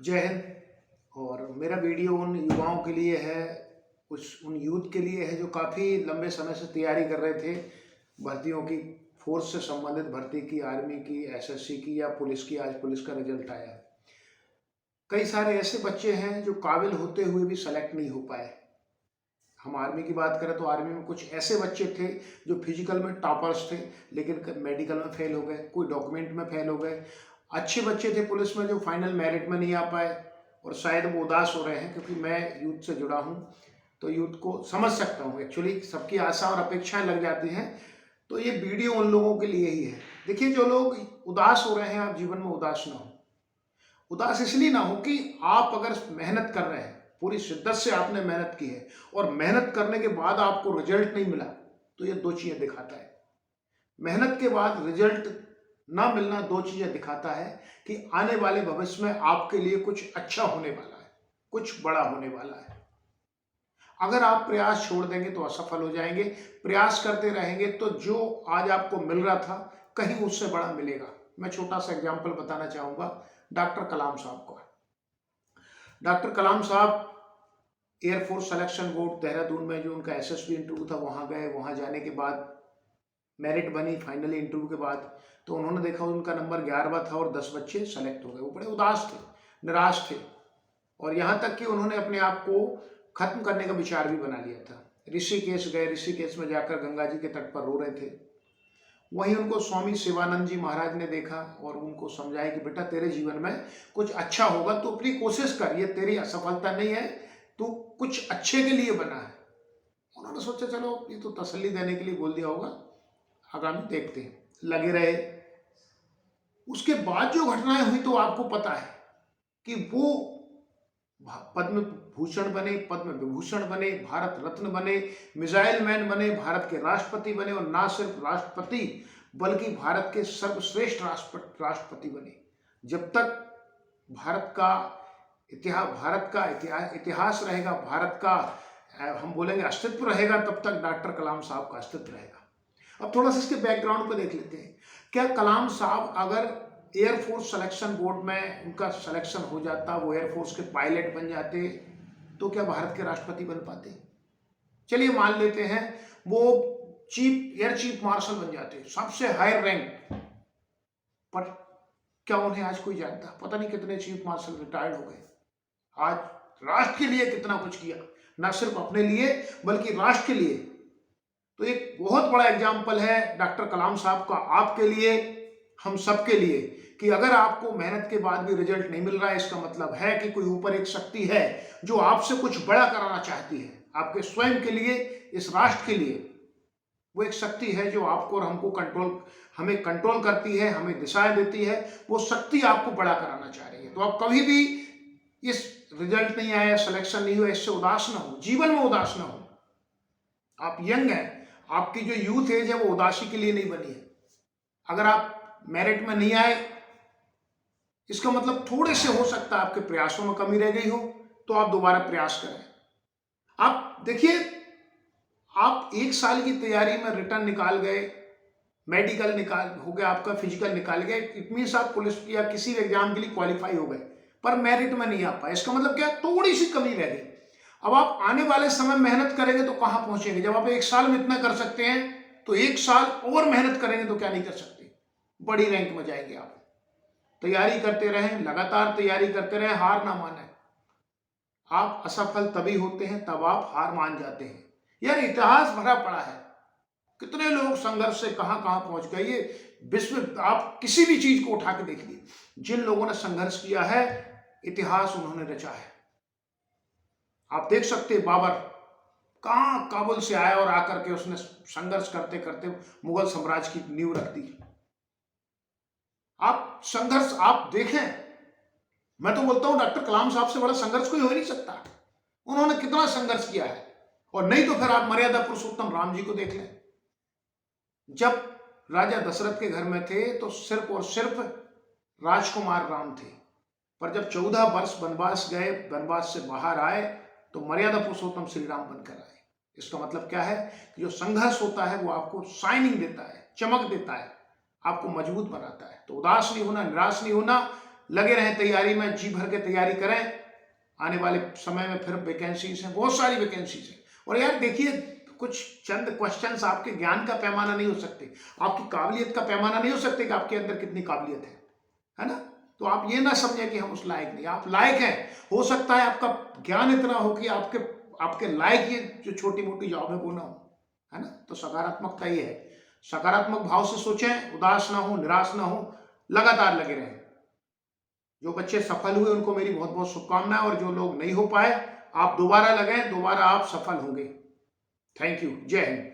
जय हिंद। और मेरा वीडियो उन युवाओं के लिए है, कुछ उन यूथ के लिए है जो काफ़ी लंबे समय से तैयारी कर रहे थे भर्तियों की, फोर्स से संबंधित भर्ती की, आर्मी की, एसएससी की या पुलिस की। आज पुलिस का रिजल्ट आया है। कई सारे ऐसे बच्चे हैं जो काबिल होते हुए भी सेलेक्ट नहीं हो पाए। हम आर्मी की बात करें तो आर्मी में कुछ ऐसे बच्चे थे जो फिजिकल में टॉपर्स थे, लेकिन मेडिकल में फेल हो गए, कोई डॉक्यूमेंट में फेल हो गए। अच्छे बच्चे थे पुलिस में जो फाइनल मेरिट में नहीं आ पाए, और शायद वो उदास हो रहे हैं, क्योंकि मैं यूथ से जुड़ा हूँ तो यूथ को समझ सकता हूँ। एक्चुअली सबकी आशा और अपेक्षाएं लग जाती हैं, तो ये वीडियो उन लोगों के लिए ही है। देखिए, जो लोग उदास हो रहे हैं, आप जीवन में उदास ना हो। उदास इसलिए ना हो कि आप अगर मेहनत कर रहे हैं, पूरी शिद्दत से आपने मेहनत की है और मेहनत करने के बाद आपको रिजल्ट नहीं मिला, तो ये दो चीजें दिखाता है। मेहनत के बाद रिजल्ट ना मिलना दो चीजें दिखाता है कि आने वाले भविष्य में आपके लिए कुछ अच्छा होने वाला है, कुछ बड़ा होने वाला है। अगर आप प्रयास छोड़ देंगे तो असफल हो जाएंगे, प्रयास करते रहेंगे तो जो आज आपको मिल रहा था कहीं उससे बड़ा मिलेगा। मैं छोटा सा एग्जाम्पल बताना चाहूंगा डॉक्टर कलाम साहब का। डॉक्टर कलाम साहब एयरफोर्स सिलेक्शन बोर्ड देहरादून में जो उनका एसएसबी इंटरव्यू था वहां गए। वहां जाने के बाद मेरिट बनी फाइनली इंटरव्यू के बाद, तो उन्होंने देखा उनका नंबर 11वां था और 10 बच्चे सेलेक्ट हो गए। वो बड़े उदास थे, निराश थे, और यहाँ तक कि उन्होंने अपने आप को खत्म करने का विचार भी बना लिया था। ऋषिकेश गए, ऋषिकेश में जाकर गंगा जी के तट पर रो रहे थे। वहीं उनको स्वामी शिवानंद जी महाराज ने देखा और उनको समझाया कि बेटा, तेरे जीवन में कुछ अच्छा होगा, तो अपनी कोशिश कर, ये तेरी असफलता नहीं है, तू कुछ अच्छे के लिए बना है। उन्होंने सोचा चलो ये तो तसल्ली देने के लिए बोल दिया होगा, आगामी देखते हैं। लगे रहे। उसके बाद जो घटनाएं हुई तो आपको पता है कि वो पद्म भूषण बने, पद्म विभूषण बने, भारत रत्न बने, मिसाइल मैन बने, भारत के राष्ट्रपति बने, और ना सिर्फ राष्ट्रपति बल्कि भारत के सर्वश्रेष्ठ राष्ट्रपति बने। जब तक भारत का इतिहास रहेगा, भारत का हम बोलेंगे अस्तित्व रहेगा, तब तक डॉक्टर कलाम साहब का अस्तित्व रहेगा। अब थोड़ा सा इसके बैकग्राउंड पर देख लेते हैं। क्या कलाम साहब अगर एयरफोर्स सिलेक्शन बोर्ड में उनका सिलेक्शन हो जाता, वो एयरफोर्स के पायलट बन जाते, तो क्या भारत के राष्ट्रपति बन पाते? चलिए मान लेते हैं वो एयर चीफ मार्शल बन जाते, सबसे हायर रैंक। पर क्या उन्हें आज कोई जानता? पता नहीं कितने चीफ मार्शल रिटायर्ड हो गए। आज राष्ट्र के लिए कितना कुछ किया, ना सिर्फ अपने लिए बल्कि राष्ट्र के लिए। तो एक बहुत बड़ा एग्जाम्पल है डॉक्टर कलाम साहब का आपके लिए, हम सबके लिए, कि अगर आपको मेहनत के बाद भी रिजल्ट नहीं मिल रहा है, इसका मतलब है कि कोई ऊपर एक शक्ति है जो आपसे कुछ बड़ा कराना चाहती है, आपके स्वयं के लिए, इस राष्ट्र के लिए। वो एक शक्ति है जो आपको और हमको हमें कंट्रोल करती है, हमें दिशाएं देती है। वो शक्ति आपको बड़ा कराना चाह रही है। तो आप कभी भी इस रिजल्ट नहीं आया, सिलेक्शन नहीं हुआ, इससे उदास ना हो, जीवन में उदास ना हो। आप यंग हैं, आपकी जो यूथ एज है वो उदासी के लिए नहीं बनी है। अगर आप मेरिट में नहीं आए, इसका मतलब थोड़े से हो सकता है आपके प्रयासों में कमी रह गई हो, तो आप दोबारा प्रयास करें। आप देखिए, आप 1 साल की तैयारी में रिटर्न निकाल गए, मेडिकल निकाल हो गया, आपका फिजिकल निकाल गए, इट मीन्स आप पुलिस या किसी एग्जाम के लिए क्वालिफाई हो गए, पर मेरिट में नहीं आ पाए। इसका मतलब क्या? थोड़ी सी कमी रह गई। अब आप आने वाले समय मेहनत करेंगे तो कहां पहुंचेंगे? जब आप 1 साल में इतना कर सकते हैं, तो 1 साल और मेहनत करेंगे तो क्या नहीं कर सकते? बड़ी रैंक में जाएंगे आप। तैयारी करते रहें, लगातार तैयारी करते रहें, हार ना माने। आप असफल तभी होते हैं तब आप हार मान जाते हैं। यार, इतिहास भरा पड़ा है, कितने लोग संघर्ष से कहां कहां पहुंच गए। ये विश्व, आप किसी भी चीज को उठा के देखिए, जिन लोगों ने संघर्ष किया है, इतिहास उन्होंने रचा है। आप देख सकते हैं बाबर कहां काबुल से आया और आकर के उसने संघर्ष करते करते मुगल साम्राज्य की नींव रख दी। आप संघर्ष आप देखें, मैं तो बोलता हूं डॉक्टर कलाम साहब से बड़ा संघर्ष कोई हो ही नहीं सकता। उन्होंने कितना संघर्ष किया है। और नहीं तो फिर आप मर्यादा पुरुषोत्तम राम जी को देख लें। जब राजा दशरथ के घर में थे तो सिर्फ और सिर्फ राजकुमार राम थे, पर जब 14 वर्ष वनवास गए, वनवास से बाहर आए, तो मर्यादा पुरुषोत्तम श्री राम बनकर आए। इसका मतलब क्या है कि जो संघर्ष होता है वो आपको शाइनिंग देता है, चमक देता है, आपको मजबूत बनाता है। तो उदास नहीं होना, निराश नहीं होना, लगे रहें तैयारी में, जी भर के तैयारी करें। आने वाले समय में फिर वैकेंसीज हैं, बहुत सारी वैकेंसीज हैं। और यार देखिए, कुछ चंद क्वेश्चंस आपके ज्ञान का पैमाना नहीं हो सकते, आपकी काबिलियत का पैमाना नहीं हो सकते कि आपके अंदर कितनी काबिलियत है ना। तो आप ये ना समझें कि हम उस लायक नहीं, आप लायक हैं। हो सकता है आपका ज्ञान इतना हो कि आपके लायक ये जो छोटी मोटी जॉब है वो ना हो, है ना। तो सकारात्मकता ये है, सकारात्मक भाव से सोचें, उदास ना हो, निराश ना हो, लगातार लगे रहें। जो बच्चे सफल हुए उनको मेरी बहुत बहुत शुभकामनाएं, और जो लोग नहीं हो पाए, आप दोबारा लगें, दोबारा आप सफल होंगे। Thank you. जय हिंद।